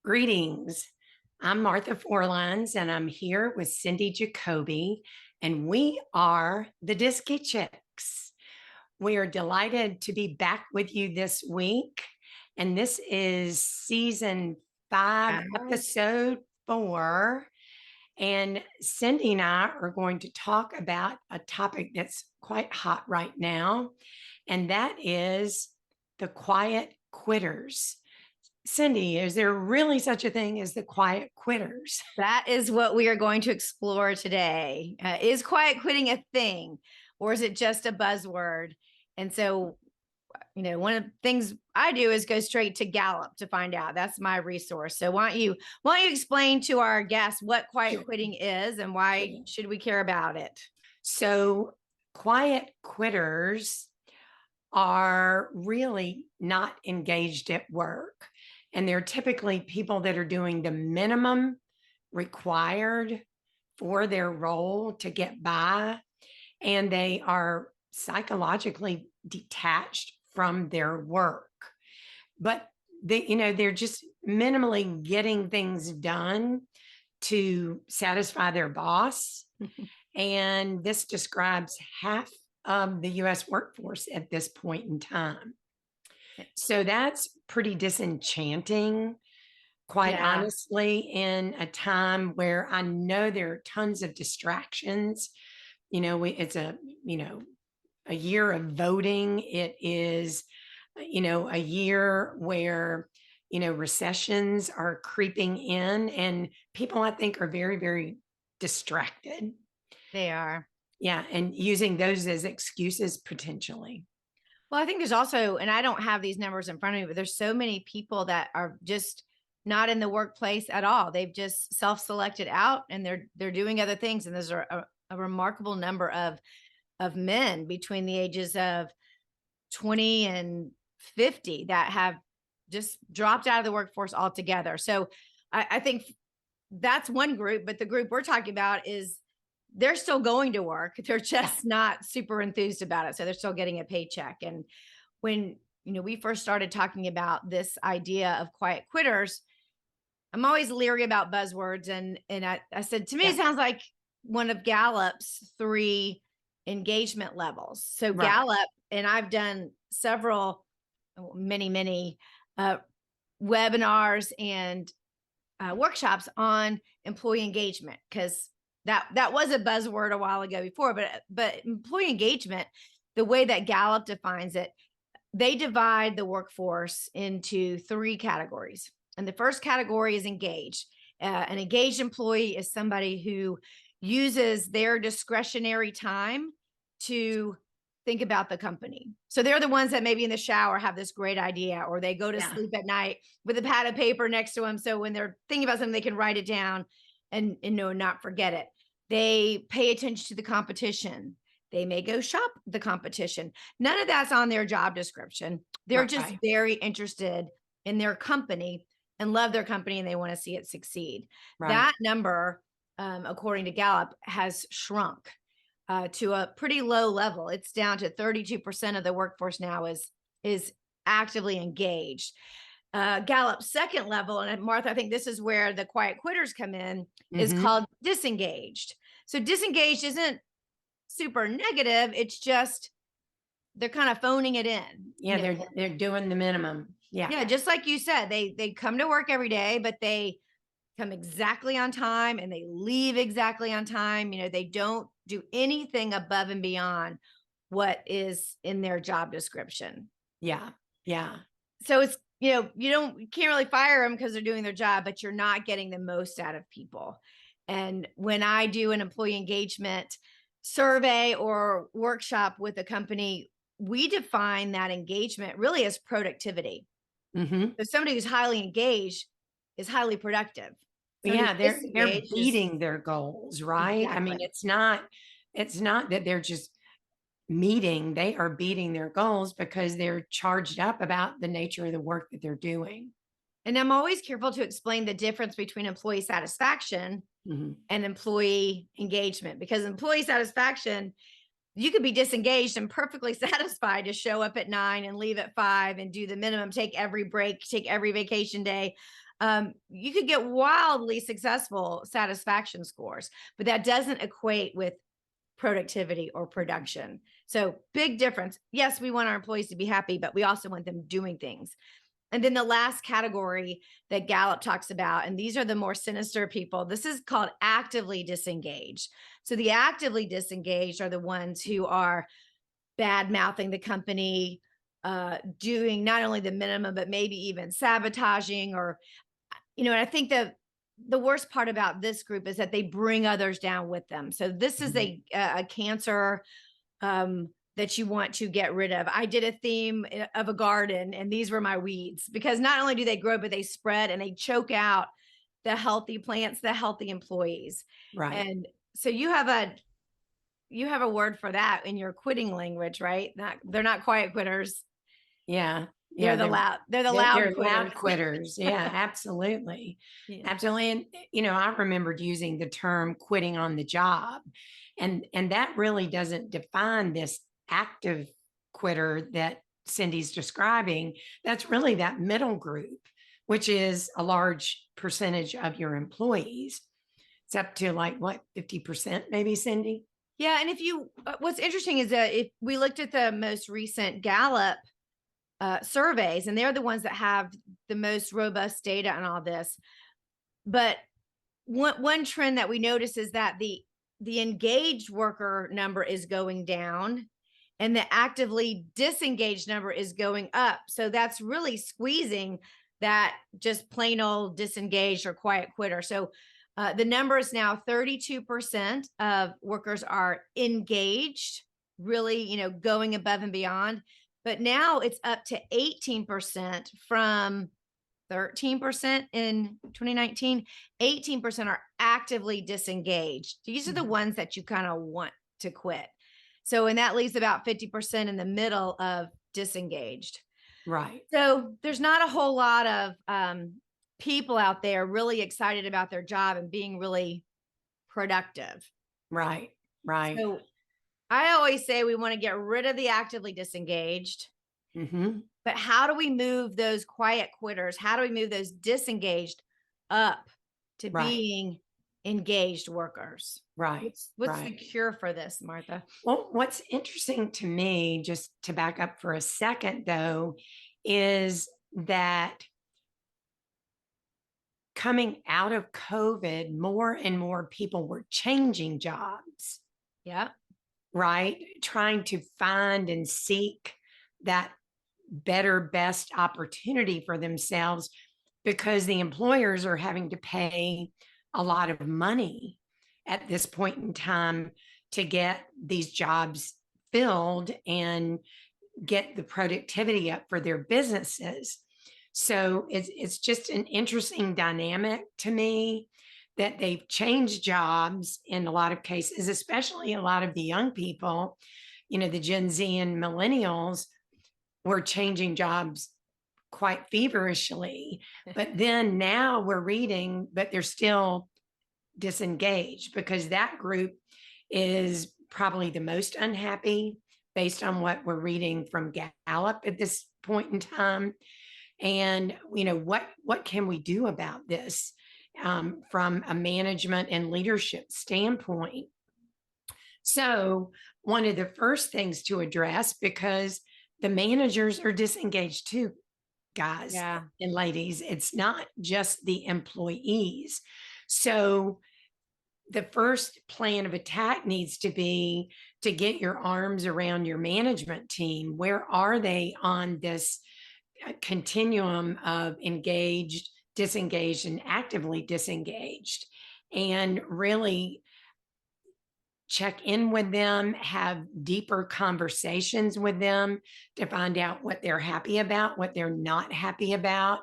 Greetings. I'm Martha Forlines, and I'm here with Cindy Jacoby, and we are the DISCy Chicks. We are delighted to be back with you this week, and this is season 5, episode 4. And Cindy and I are going to talk about a topic that's quite hot right now, and that is the quiet quitters. Cindy, is there really such a thing as the quiet quitters? That is what we are going to explore today. Is quiet quitting a thing, or is it just a buzzword? And so, one of the things I do is go straight to Gallup to find out. That's my resource. So why don't you explain to our guests what quiet quitting is and why should we care about it? So, quiet quitters are really not engaged at work. And they're typically people that are doing the minimum required for their role to get by. And they are psychologically detached from their work. But they're just minimally getting things done to satisfy their boss. And this describes half of the US workforce at this point in time. So that's pretty disenchanting, quite honestly, in a time where I know there are tons of distractions. It's a year of voting. It is, a year where, recessions are creeping in, and people, I think, are very, very distracted. They are. Yeah. And using those as excuses potentially. Well, I think there's also, and I don't have these numbers in front of me, but there's so many people that are just not in the workplace at all. They've just self-selected out and they're doing other things. And there's a remarkable number of men between the ages of 20 and 50 that have just dropped out of the workforce altogether. So I think that's one group, but the group we're talking about is they're still going to work. They're just not super enthused about it. So they're still getting a paycheck. And when, we first started talking about this idea of quiet quitters, I'm always leery about buzzwords. And I said, to me, it sounds like one of Gallup's 3 engagement levels. So Gallup, and I've done many webinars and workshops on employee engagement, because that was a buzzword a while ago before, but employee engagement, the way that Gallup defines it, they divide the workforce into 3 categories. And the first category is engaged. An engaged employee is somebody who uses their discretionary time to think about the company. So they're the ones that maybe in the shower have this great idea, or they go to sleep at night with a pad of paper next to them. So when they're thinking about something, they can write it down and not forget it. They pay attention to the competition. They may go shop the competition. None of that's on their job description. They're just very interested in their company and love their company, and they want to see it succeed. That number, according to Gallup, has shrunk to a pretty low level. It's down to 32% of the workforce now is actively engaged. Gallup's second level, and Martha, I think this is where the quiet quitters come in, is called disengaged. So disengaged isn't super negative. It's just they're kind of phoning it in. Yeah, they're doing the minimum. Yeah, just like you said, they come to work every day, but they come exactly on time and they leave exactly on time. They don't do anything above and beyond what is in their job description. Yeah. So it's, you can't really fire them because they're doing their job, but you're not getting the most out of people. And when I do an employee engagement survey or workshop with a company, we define that engagement really as productivity. So somebody who's highly engaged is highly productive. They're beating their goals, right? Exactly. I mean, it's not that they're just meeting, they are beating their goals because they're charged up about the nature of the work that they're doing. And I'm always careful to explain the difference between employee satisfaction and employee engagement, because employee satisfaction, you could be disengaged and perfectly satisfied to show up at 9 and leave at 5 and do the minimum, take every break, take every vacation day. you could get wildly successful satisfaction scores, but that doesn't equate with productivity or production. So big difference. Yes, we want our employees to be happy, but we also want them doing things. And then the last category that Gallup talks about, and these are the more sinister people, this is called actively disengaged. So the actively disengaged are the ones who are bad mouthing the company, doing not only the minimum, but maybe even sabotaging, or, and I think the worst part about this group is that they bring others down with them. So this is a cancer that you want to get rid of. I did a theme of a garden, and these were my weeds, because not only do they grow, but they spread and they choke out the healthy plants, the healthy employees. Right. And so you have a word for that in your quitting language, right? They're not quiet quitters. Yeah. They're the loud They're quitters. loud quitters. Yeah, absolutely. Yeah. Absolutely. And, I remembered using the term quitting on the job, and that really doesn't define this active quitter that Cindy's describing. That's really that middle group, which is a large percentage of your employees. It's up to like what, 50%, maybe, Cindy? Yeah. And what's interesting is that if we looked at the most recent Gallup surveys, and they're the ones that have the most robust data on all this. But one trend that we notice is that the engaged worker number is going down, and the actively disengaged number is going up. So that's really squeezing that just plain old disengaged or quiet quitter. So the number is now 32% of workers are engaged, really, going above and beyond. But now it's up to 18% from 13% in 2019. 18% are actively disengaged. These are the ones that you kind of want to quit. So, and that leaves about 50% in the middle of disengaged. Right. So there's not a whole lot of people out there really excited about their job and being really productive. Right. Right. So I always say we want to get rid of the actively disengaged. But how do we move those quiet quitters? How do we move those disengaged up to being engaged workers? Right. What's the cure for this, Martha? Well, what's interesting to me, just to back up for a second, though, is that coming out of COVID, more and more people were changing jobs. Yeah. Right. Trying to find and seek that better, best opportunity for themselves, because the employers are having to pay a lot of money at this point in time to get these jobs filled and get the productivity up for their businesses. So it's just an interesting dynamic to me that they've changed jobs in a lot of cases, especially a lot of the young people, the Gen Z and millennials were changing jobs quite feverishly. But then now we're reading, but they're still disengaged, because that group is probably the most unhappy based on what we're reading from Gallup at this point in time. And, what can we do about this from a management and leadership standpoint? So one of the first things to address, because the managers are disengaged too, guys and ladies, it's not just the employees. So the first plan of attack needs to be to get your arms around your management team. Where are they on this continuum of engaged, disengaged, and actively disengaged? And really check in with them, have deeper conversations with them to find out what they're happy about, what they're not happy about.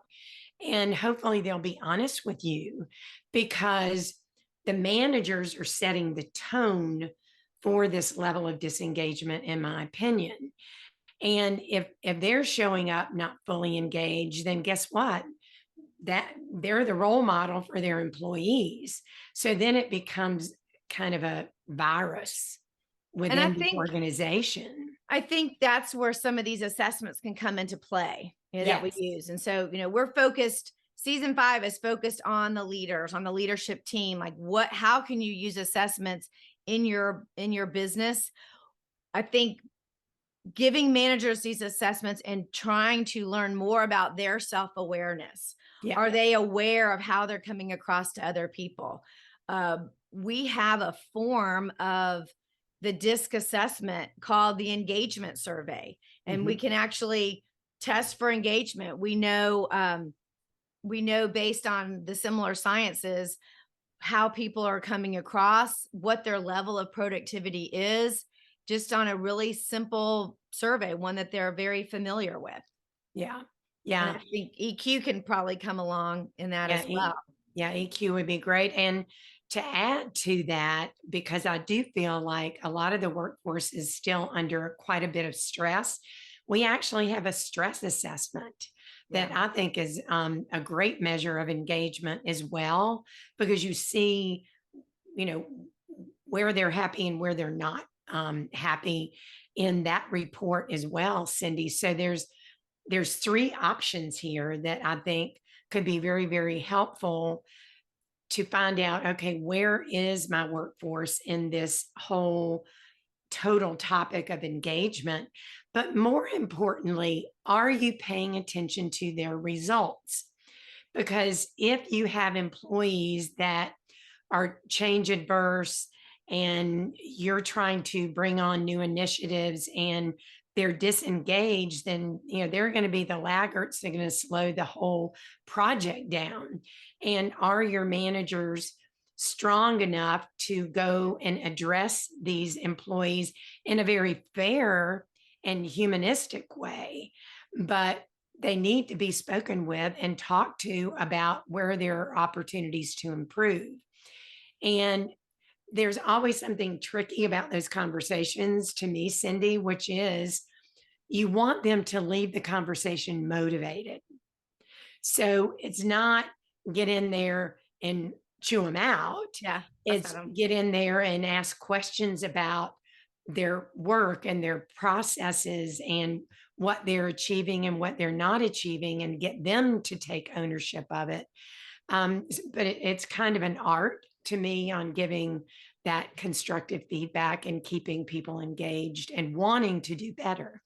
And hopefully they'll be honest with you, because the managers are setting the tone for this level of disengagement, in my opinion. And if they're showing up not fully engaged, then guess what? That they're the role model for their employees. So then it becomes kind of a virus within the organization. I think that's where some of these assessments can come into play that we use. And so, we're focused season 5 is focused on the leaders, on the leadership team. Like how can you use assessments in your business? I think giving managers these assessments and trying to learn more about their self-awareness. Yeah. Are they aware of how they're coming across to other people? We have a form of the DISC assessment called the engagement survey, and we can actually test for engagement. We know based on the similar sciences how people are coming across, what their level of productivity is, just on a really simple survey, one that they're very familiar with. Yeah. And Yeah. I think EQ can probably come along in that as well. Yeah, EQ would be great. And to add to that, because I do feel like a lot of the workforce is still under quite a bit of stress, we actually have a stress assessment that Yeah. I think is a great measure of engagement as well, because you see, you know, where they're happy and where they're not happy in that report as well, Cindy. So there's 3 options here that I think could be very, very helpful to find out, okay, where is my workforce in this whole total topic of engagement? But more importantly, are you paying attention to their results? Because if you have employees that are change adverse and you're trying to bring on new initiatives and they're disengaged, then they're going to be the laggards. They're going to slow the whole project down. And are your managers strong enough to go and address these employees in a very fair and humanistic way? But they need to be spoken with and talked to about where there are opportunities to improve. And there's always something tricky about those conversations to me, Cindy, which is you want them to leave the conversation motivated. So it's not get in there and chew them out. Yeah. It's get in there and ask questions about their work and their processes and what they're achieving and what they're not achieving, and get them to take ownership of it. But it's kind of an art to me on giving that constructive feedback and keeping people engaged and wanting to do better.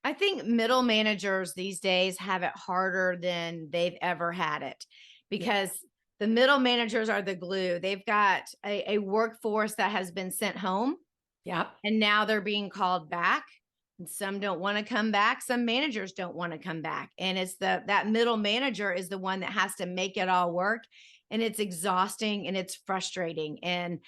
I think middle managers these days have it harder than they've ever had it, because the middle managers are the glue. They've got a workforce that has been sent home. Yep. And now they're being called back. And some don't want to come back. Some managers don't want to come back. And it's that middle manager is the one that has to make it all work. And it's exhausting and it's frustrating. And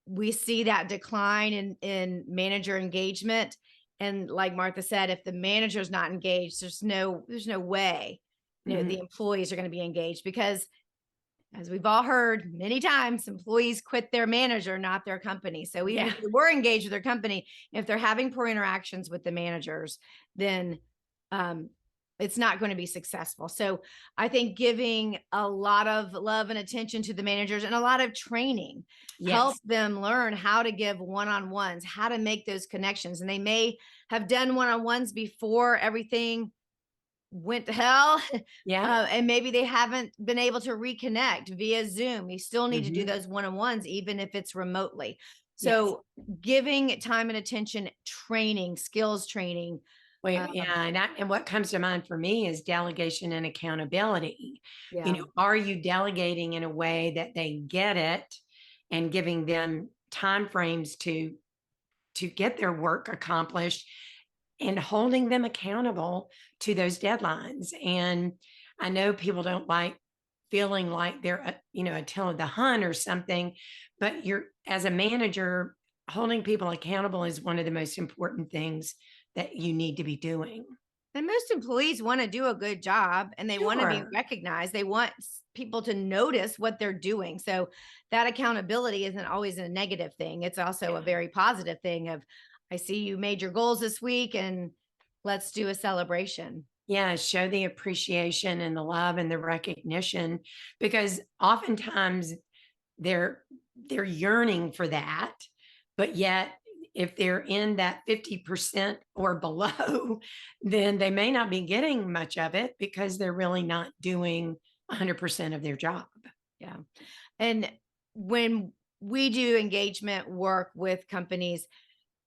we see that decline in manager engagement. And like Martha said, if the manager is not engaged, there's no way the employees are going to be engaged, because as we've all heard many times, employees quit their manager, not their company. So even if they were engaged with their company, if they're having poor interactions with the managers, then it's not going to be successful. So I think giving a lot of love and attention to the managers and a lot of training help them learn how to give one-on-ones, how to make those connections. And they may have done one-on-ones before everything went to hell. And maybe they haven't been able to reconnect via Zoom. You still need to do those one-on-ones, even if it's remotely. So giving time and attention, training, skills training. And what comes to mind for me is delegation and accountability. Are you delegating in a way that they get it and giving them timeframes to get their work accomplished, and holding them accountable to those deadlines? And I know people don't like feeling like they're, a tail of the hunt or something, but as a manager, holding people accountable is one of the most important things that you need to be doing. And most employees want to do a good job, and they want to be recognized. They want people to notice what they're doing. So that accountability isn't always a negative thing. It's also a very positive thing of, I see you made your goals this week and let's do a celebration. Yeah, show the appreciation and the love and the recognition, because oftentimes they're yearning for that, but yet if they're in that 50% or below, then they may not be getting much of it because they're really not doing 100% of their job. Yeah. And when we do engagement work with companies,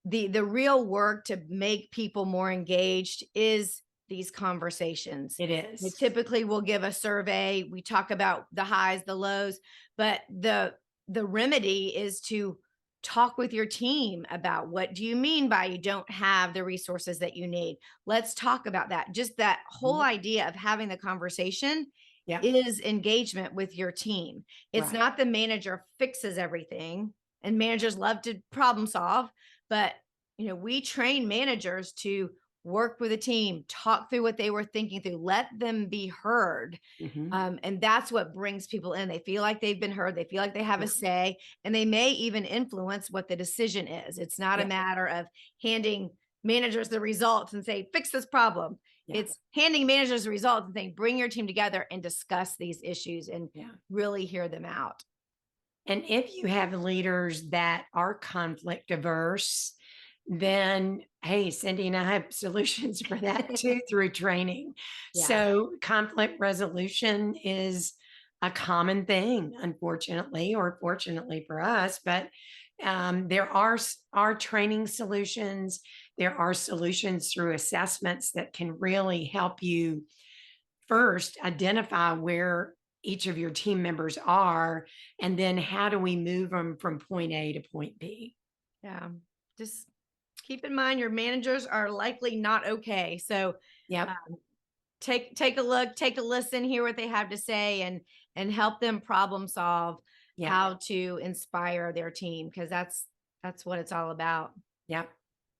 the real work to make people more engaged is these conversations. It We is. typically will give a survey. We talk about the highs, the lows, but the remedy is to talk with your team about, what do you mean by you don't have the resources that you need? Let's talk about that. Just that whole Mhm. idea of having the conversation Yeah. is engagement with your team. It's Right. not the manager fixes everything, and managers love to problem solve, but we train managers to work with a team, talk through what they were thinking through, let them be heard. Hmm. And that's what brings people in. They feel like they've been heard. They feel like they have Yeah. a say, and they may even influence what the decision is. It's not a Yeah. matter of handing managers the results and say, fix this problem. Yeah. It's handing managers the results and saying, bring your team together and discuss these issues and Yeah. really hear them out. And if you have leaders that are conflict averse, then hey, Cindy and I have solutions for that too through training. Yeah. So, conflict resolution is a common thing, unfortunately, or fortunately for us. But there are training solutions. There are solutions through assessments that can really help you first identify where each of your team members are, and then how do we move them from point A to point B? Yeah. Just keep in mind your managers are likely not okay. So Yep. um, take a look, take a listen, hear what they have to say, and help them problem solve Yep. how to inspire their team, because that's what it's all about. Yep.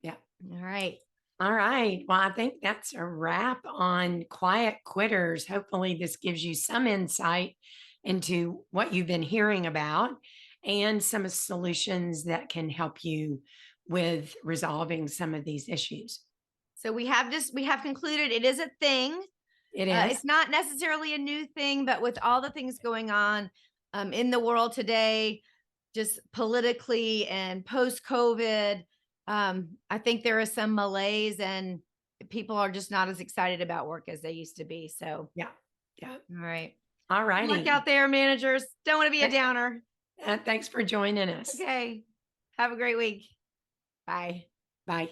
Yep. All right. All right. Well, I think that's a wrap on quiet quitters. Hopefully, this gives you some insight into what you've been hearing about and some solutions that can help you with resolving some of these issues. So we have concluded it is a thing. It is. It's not necessarily a new thing, but with all the things going on in the world today, just politically and post COVID, I think there is some malaise, and people are just not as excited about work as they used to be. So, Yeah. Yeah. all right. All Good luck righty. out there, managers. Don't want to be a downer. Thanks for joining us. Okay. Have a great week. Bye. Bye.